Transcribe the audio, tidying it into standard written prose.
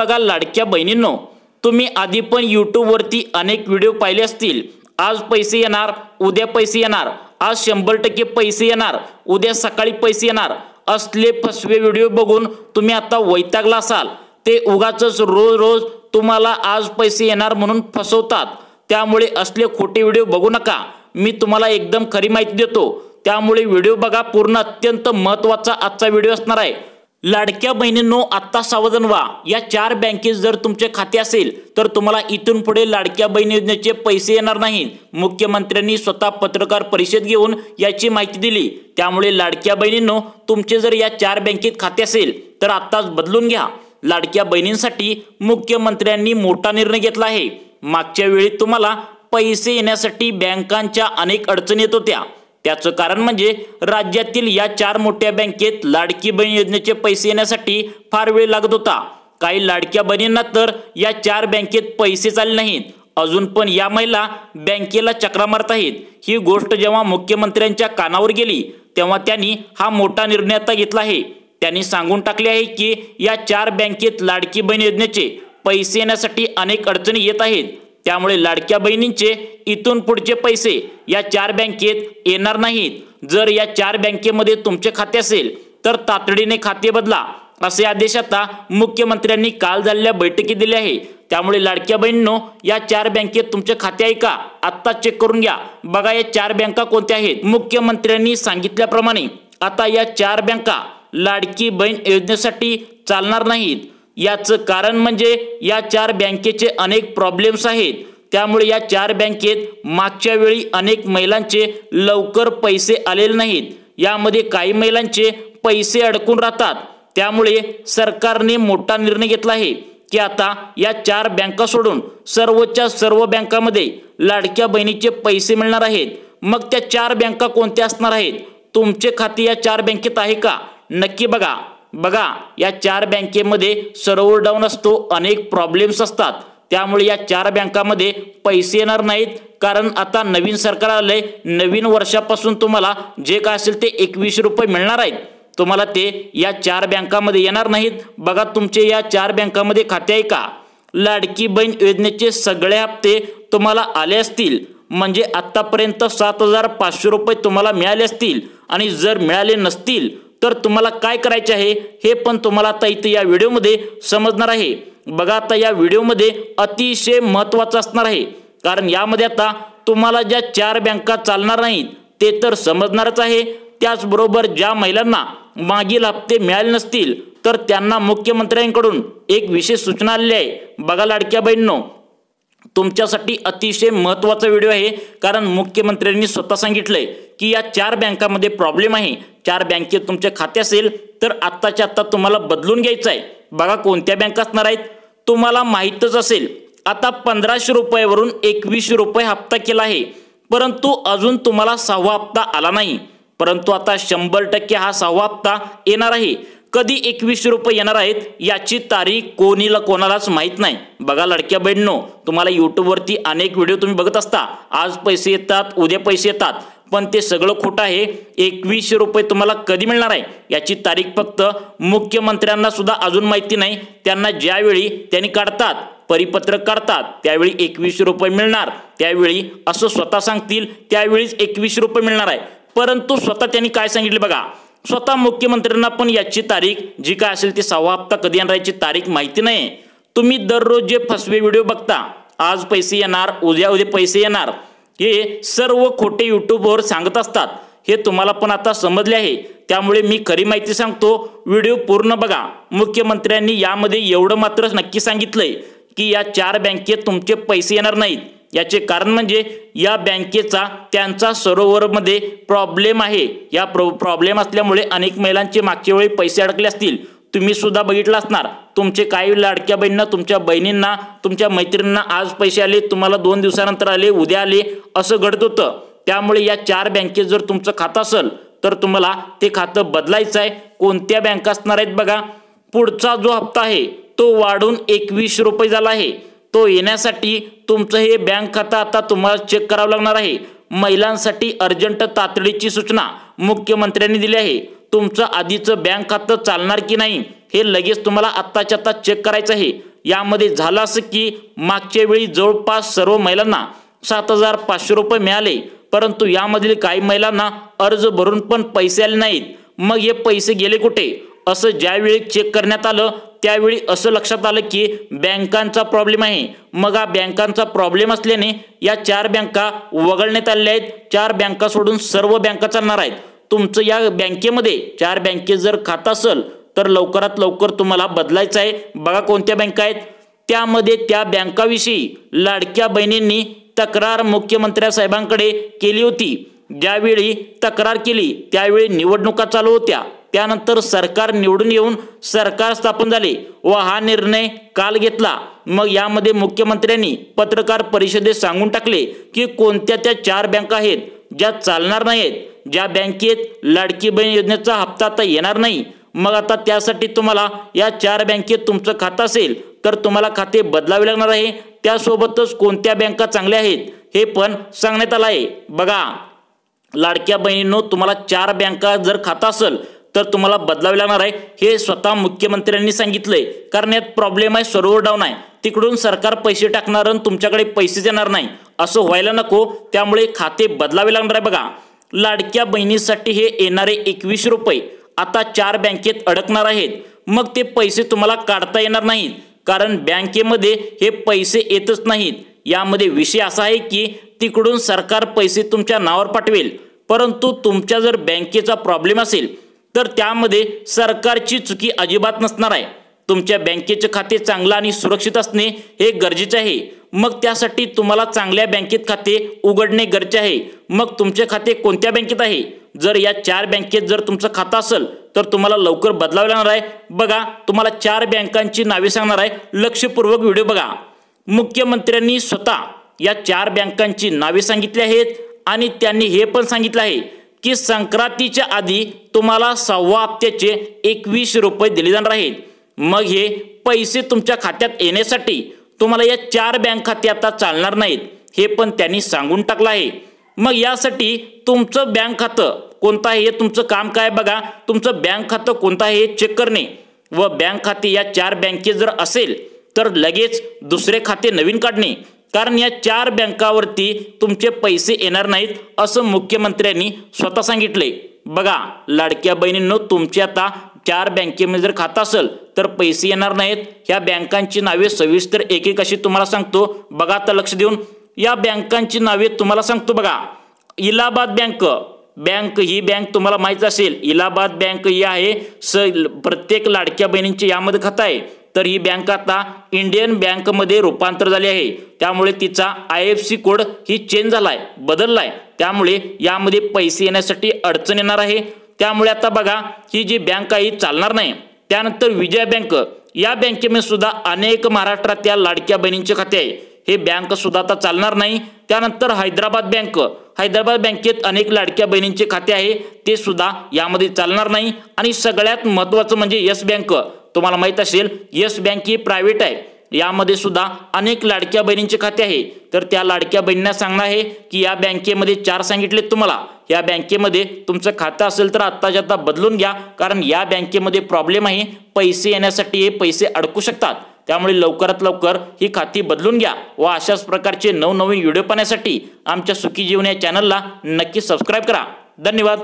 बघा लाडक्या बहिणींनो, तुम्ही आधी पण यूट्यूबवरती अनेक व्हिडिओ पाहिले असतील। आज पैसे येणार, उद्या पैसे येणार, आज 100% पैसे येणार, उद्या सकाळी पैसे येणार, असले फसवे व्हिडिओ बघून तुम्ही आता वैतागला असाल। ते उगाचच रोज रोज तुम्हाला आज पैसे येणार म्हणून फसवतात। त्यामुळे असले खोटे व्हिडिओ बघू नका। मी तुम्हाला एकदम खरी माहिती देतो, त्यामुळे व्हिडिओ बघा पूर्ण। अत्यंत महत्त्वाचा आजचा व्हिडिओ असणार आहे। लाडक्या बहिणींनो, आता सावधान व्हा। या 4 बँकेत जर तुमचे खाते असेल तर तुम्हाला इथून पुढे लाडक्या बहीण योजनेचे पैसे येणार नाहीत। मुख्यमंत्र्यांनी स्वतः पत्रकार परिषद घेऊन याची माहिती दिली। त्यामुळे लाडक्या बहिणींनो, तुमचे जर या 4 बँकेत खाते असेल तर आताच बदलून घ्या। लाडक्या बहिणींसाठी मुख्यमंत्र्यांनी मोठा निर्णय घेतला आहे। मागच्या वेळी तुम्हाला पैसे येण्यासाठी बँकांच्या अनेक अडचणी येत होत्या। त्याचं कारण म्हणजे राज्यातील या 4 मोठ्या बँकेत लाडकी बहीण योजनेचे पैसे येण्यासाठी फार वेळ लागत होता। काही लाडक्या बहिणींना तर या 4 बँकेत पैसेच आले नाहीत। अजून पण या महिला बँकेला चक्रा मारत आहेत। ही गोष्ट जेव्हा मुख्यमंत्र्यांच्या कानावर गेली तेव्हा त्यांनी हा मोठा निर्णय आता घेतला आहे। त्यांनी सांगून टाकले आहे की या 4 बँकेत लाडकी बहीण योजनेचे पैसे येण्यासाठी अनेक अडचणी येत आहेत। त्यामुळे लाडक्या बहिणींचे इथून पुढचे पैसे या 4 बँकेत येणार नाहीत। जर या 4 बँकेमध्ये तुमचे खाते असेल तर तातडीने खाते बदला, असे आदेश आता मुख्यमंत्र्यांनी काल झालेल्या बैठकीत दिले आहे। त्यामुळे लाडक्या बहिणींनो, या 4 बँकेत तुमचे खाते आहे का आत्ता चेक करून घ्या। बघा या 4 बँका कोणत्या आहेत। मुख्यमंत्र्यांनी सांगितल्याप्रमाणे आता या 4 बँका लाडकी बहीण योजनेसाठी चालणार नाहीत। याचं कारण म्हणजे या 4 बँकेचे अनेक प्रॉब्लेम्स आहेत। त्यामुळे या 4 बँकेत मागच्या वेळी अनेक महिलांचे लवकर पैसे आलेले नाहीत। यामध्ये काही महिलांचे पैसे अडकून राहतात। त्यामुळे सरकारने मोठा निर्णय घेतला आहे की आता या 4 बँका सोडून सर्वच्या सर्व बँकांमध्ये लाडक्या बहिणीचे पैसे मिळणार आहेत। मग त्या 4 बँका कोणत्या असणार आहेत? तुमचे खाते या 4 बँकेत आहे का? नक्की बघा या 4 बँकेमध्ये सर्व्हर डाऊन असतो, अनेक प्रॉब्लेम्स असतात। त्यामुळे या 4 बँकामध्ये पैसे येणार नाहीत। कारण आता नवीन सरकार आलंय। नवीन वर्षापासून तुम्हाला जे काय असेल ते 21 रुपये मिळणार आहेत। तुम्हाला ते या 4 बँकामध्ये येणार नाहीत। बघा तुमचे या 4 बँकामध्ये खाते आहे का? लाडकी बहीण योजनेचे सगळे हप्ते तुम्हाला आले असतील, म्हणजे आतापर्यंत 7,500 रुपये तुम्हाला मिळाले असतील। आणि जर मिळाले नसतील तर तुम्हाला काय करायचे आहे हे पण तुम्हाला आता इथे या व्हिडिओमध्ये समजणार आहे। बघा आता या व्हिडिओमध्ये अतिशय महत्त्वाचं असणार आहे। कारण यामध्ये आता तुम्हाला ज्या 4 बँका चालणार नाहीत ते तर समजणारच आहे। त्याचबरोबर ज्या महिलांना मागील हप्ते मिळाले नसतील तर त्यांना मुख्यमंत्र्यांकडून एक विशेष सूचना आलेली आहे। बघा लाडक्या बहिणींनो, तुमच्यासाठी अतिशय महत्त्वाचा व्हिडिओ आहे। कारण मुख्यमंत्र्यांनी स्वतः सांगितलंय की या 4 बँकांमध्ये प्रॉब्लेम आहे। 4 बँकेत तुमचे खाते असेल तर आत्ताच्या आत्ता तुम्हाला बदलून घ्यायचं आहे। बघा कोणत्या बँका असणार आहेत तुम्हाला माहीतच असेल। आता 1500 रुपयावरून 21 रुपये हप्ता केला आहे, परंतु अजून तुम्हाला 6वा हप्ता आला नाही। परंतु आता 100% हा 6वा हप्ता येणार आहे। कधी 21 रुपये येणार आहेत याची तारीख कोणालाच माहीत नाही। बघा लाडक्या बहिणींनो, तुम्हाला यूट्यूबवरती अनेक व्हिडिओ तुम्ही बघत असता, आज पैसे येतात, उद्या पैसे येतात, पण ते सगळं खोटं आहे। 21 रुपये तुम्हाला कधी मिळणार आहे याची तारीख फक्त मुख्यमंत्र्यांना सुद्धा अजून माहिती नाही। त्यांना ज्यावेळी त्यांनी काढतात, परिपत्रक काढतात, त्यावेळी 21 रुपये मिळणार, त्यावेळी असं स्वतः सांगतील त्यावेळीच 21 रुपये मिळणार आहे। परंतु स्वतः त्यांनी काय सांगितले बघा, स्वतः मुख्यमंत्र्यांना पण याची तारीख जी काय असेल ती 6वा हप्ता कधी येणार याची तारीख माहिती नाही। तुम्ही दररोज जे फसवे व्हिडिओ बघता, आज पैसे येणार, उद्या पैसे येणार, हे सर्व खोटे यूट्यूबवर सांगत असतात। हे तुम्हाला पण आता समजले आहे। त्यामुळे मी खरी माहिती सांगतो, व्हिडिओ पूर्ण बघा। मुख्यमंत्र्यांनी यामध्ये एवढं मात्र नक्की सांगितलंय की या 4 बँकेत तुमचे पैसे येणार नाहीत। याचे कारण म्हणजे या बँकेचा त्यांचा सर्व्हरमध्ये प्रॉब्लेम आहे। या प्रॉब्लेम असल्यामुळे अनेक महिलांचे मागच्या वेळी पैसे अडकले असतील। तुम्ही सुद्धा बघितलं असणार, तुमचे काही लाडक्या बहिणींना, तुमच्या बहिणींना, तुमच्या मैत्रिणींना आज पैसे आले, तुम्हाला 2 दिवसानंतर आले, उद्या आले, असं घडत होतं। त्यामुळे या 4 बँकेत जर तुमचं खातं असेल तर तुम्हाला ते खातं बदलायचं आहे। कोणत्या बँका असणार आहेत बघा। पुढचा जो हप्ता आहे तो वाढून 21 रुपये झाला आहे। तो येण्यासाठी तुमचं हे बँक खातं आता तुम्हाला चेक करावं लागणार आहे। महिलांसाठी अर्जंट तातडीची सूचना मुख्यमंत्र्यांनी दिली आहे। तुमचं आधीचं बँक खातं चालणार की नाही हे लगेच तुम्हाला आत्ताच्या आत्ता चेक करायचं आहे। यामध्ये झालं असं की मागच्या वेळी जवळपास सर्व महिलांना 7,500 रुपये मिळाले, परंतु यामधील काही महिलांना अर्ज भरून पण पैसे आले नाहीत। मग हे पैसे गेले कुठे असं ज्यावेळी चेक करण्यात आलं त्यावेळी असं लक्षात आलं की बँकांचा प्रॉब्लेम आहे। मग हा बँकांचा प्रॉब्लेम असल्याने या 4 बँका वगळण्यात आलेल्या आहेत। 4 बँका सोडून सर्व बँका चालणार आहेत। तुमचं या बँकेमध्ये 4 बँकेत जर खातं असेल तर लवकरात लवकर तुम्हाला बदलायचं आहे। बघा कोणत्या बँका आहेत त्यामध्ये त्या बँकाविषयी लाडक्या बहिणींनी तक्रार मुख्यमंत्री साहेबांकडे केली होती। ज्यावेळी तक्रार केली त्यावेळी निवडणुका चालू होत्या, त्यानंतर सरकार निवडून येऊन सरकार स्थापन झाले व हा निर्णय काल घेतला। मग यामध्ये मुख्यमंत्र्यांनी पत्रकार परिषदेत सांगून टाकले की कोणत्या त्या 4 बँका आहेत ज्या चालणार नाहीत, ज्या बँकेत लाडकी बहीण योजनेचा हप्ता आता येणार नाही। मग आता त्यासाठी तुम्हाला या 4 बँकेत तुमचं खातं असेल तर तुम्हाला खाते बदलावे लागणार आहे। त्यासोबतच कोणत्या बँका चांगल्या आहेत हे पण सांगण्यात आलं आहे। बघा लाडक्या बहिणींनो, तुम्हाला 4 बँका जर खातं असेल तर तुम्हाला बदलावे लागणार आहे हे स्वतः मुख्यमंत्र्यांनी सांगितलंय। कारण यात प्रॉब्लेम आहे, सर्व्हर डाऊन आहे, तिकडून सरकार पैसे टाकणार आणि तुमच्याकडे पैसेच येणार नाही, असं व्हायला नको। त्यामुळे खाते बदलावे लागणार आहे। बघा लाडक्या बहिणीसाठी हे येणारे 21 रुपये आता 4 बँकेत अडकणार आहेत। मग ते पैसे तुम्हाला काढता येणार नाहीत, कारण बँकेमध्ये हे पैसे येतच नाहीत। यामध्ये विषय असा आहे की तिकडून सरकार पैसे तुमच्या नावावर पाठवेल, परंतु तुमच्या जर बँकेचा प्रॉब्लेम असेल तर त्यामध्ये सरकारची चुकी अजिबात नसणार आहे। तुमच्या बँकेचे खाते चांगलं आणि सुरक्षित असणे हे गरजेचे आहे। मग त्यासाठी तुम्हाला चांगल्या बँकेत खाते उघडणे गरजेचे आहे। मग तुमचे खाते कोणत्या बँकेत आहे? जर या 4 बँकेत जर तुमचं खातं असेल तर तुम्हाला लवकर बदलावे लागणार आहे। बघा तुम्हाला 4 बँकांची नावे सांगणार आहे, लक्षपूर्वक व्हिडिओ बघा। मुख्यमंत्र्यांनी स्वतः या 4 बँकांची नावे सांगितली आहेत आणि त्यांनी हे पण सांगितलं आहे की संक्रांतीच्या आधी तुम्हाला 6व्या हप्त्याचे 21 रुपये दिले जाणार आहेत। मग हे पैसे तुमच्या खात्यात येण्यासाठी तुम्हाला या 4 बँक खाते आता चालणार नाहीत, हे पण त्यांनी सांगून टाकलं आहे। मग यासाठी तुमचं बँक खातं कोणतं आहे हे तुमचं काम काय? बघा तुमचं बँक खातं कोणतं आहे हे चेक करणे व बँक खाते या 4 बँकेत जर असेल तर लगेच दुसरे खाते नवीन काढणे, कारण या 4 बँकावरती तुमचे पैसे येणार नाहीत असं मुख्यमंत्र्यांनी स्वतः सांगितले। बघा लाडक्या बहिणींनो, तुमचे आता 4 बँकेमध्ये जर खातं असेल तर पैसे येणार नाहीत। ह्या बँकांची नावे सविस्तर एक एक अशी तुम्हाला सांगतो, बघा आता लक्ष देऊन। या बँकांची नावे तुम्हाला सांगतो बघा। इलाहाबाद बँक ही बँक तुम्हाला माहित असेल, इलाहाबाद बँक ही आहे प्रत्येक लाडक्या बहिणींचे यामध्ये खातं आहे। तर ही बँक आता इंडियन बँकमध्ये रूपांतर झाली आहे, त्यामुळे तिचा IFSC कोड ही चेंज झालाय, बदललाय, त्यामुळे यामध्ये पैसे येण्यासाठी अडचण येणार आहे। त्यामुळे आता बघा ही जी बँक आहे चालणार नाही। त्यानंतर विजया बँक, या बँकेमध्ये सुद्धा अनेक महाराष्ट्रातील लाडक्या बहिणींचे खाते आहे, हे बँक सुद्धा आता चालणार नाही। त्यानंतर हैदराबाद बँकेत अनेक लाडक्या बहिणींचे खाते आहे, ते सुद्धा यामध्ये चालणार नाही। आणि सगळ्यात महत्त्वाचं म्हणजे येस बँक, तुम्हाला माहित असेल येस बँक ही प्रायव्हेट आहे, यामध्ये सुद्धा अनेक लाडक्या बहिणींचे खाते आहे। तर त्या लाडक्या बहिणींना सांगणं आहे की या बँकेमध्ये 4 सांगितले तुम्हाला, या बँकेमध्ये तुमचं खातं असेल तर आत्ताच्या आत्ता बदलून घ्या, कारण या बँकेमध्ये प्रॉब्लेम आहे, पैसे येण्यासाठी हे पैसे अडकू शकतात। त्यामुळे लवकरात लवकर ही खाती बदलून घ्या व अशाच प्रकारचे नवनवीन व्हिडिओ पाहण्यासाठी आमच्या सुखी जीवन या चॅनलला नक्की सबस्क्राईब करा। धन्यवाद।